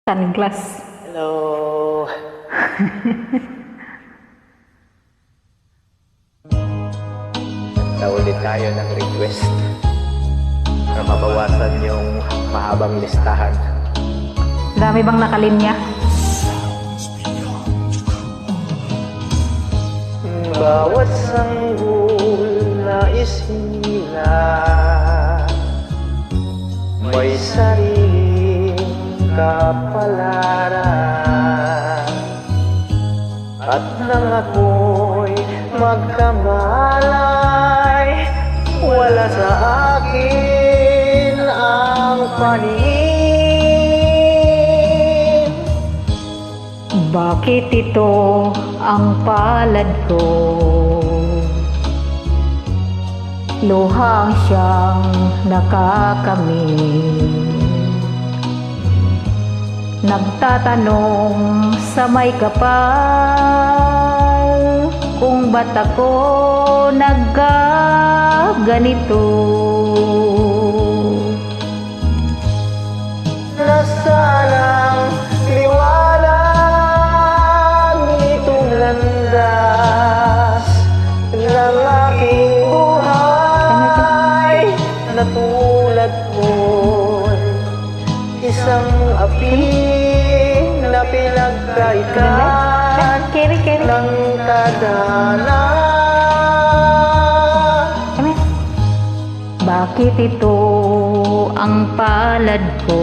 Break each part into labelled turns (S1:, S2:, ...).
S1: Sunglass.
S2: Hello. Naulit tayo ng request para mabawasan yung mahabang listahan.
S1: Dami bang nakalinya?
S2: Bawat sanggol na isila may sariling kapalaran, at nang ako'y magkamalay, wala sa akin ang paningin.
S1: Bakit ito ang palad ko? Luhang siyang nakakamit. Nagtatanong sa may kapal kung ba't ako nagkaganito.
S2: Nasaan ang liwanag nitong landas ng aking buhay, na tulad mo'y isang api na pinagkaitan ng kadana.
S1: Bakit ito ang palad ko?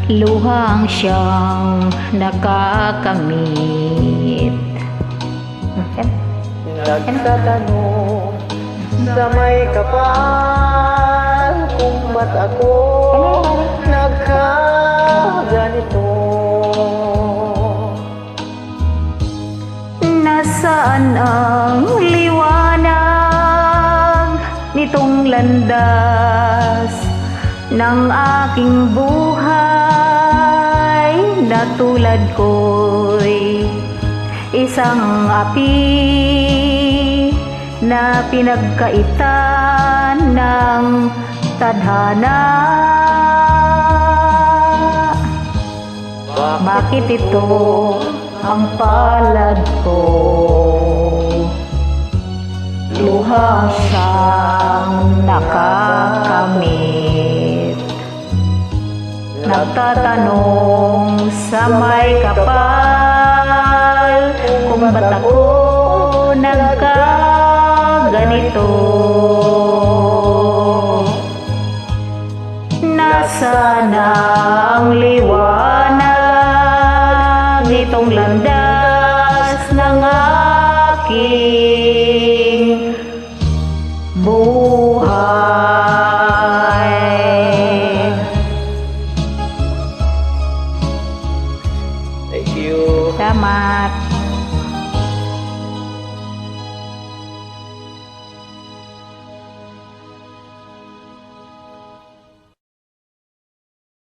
S1: Luhang siyang nakakamit.
S2: Nagtatanong sa may kapal kung ba't ako nagkaganito.
S1: Nasaan ang liwanag nitong landas ng aking buhay, na tulad ko'y isang api na pinagkaitan ng tadhana. Bakit ito ang palad ko? Luhang siyang nakakamit. Nagtatanong sa may kapal kung ba't ako nagkaganito. Nasaan ang liwanag nitong landas ng aking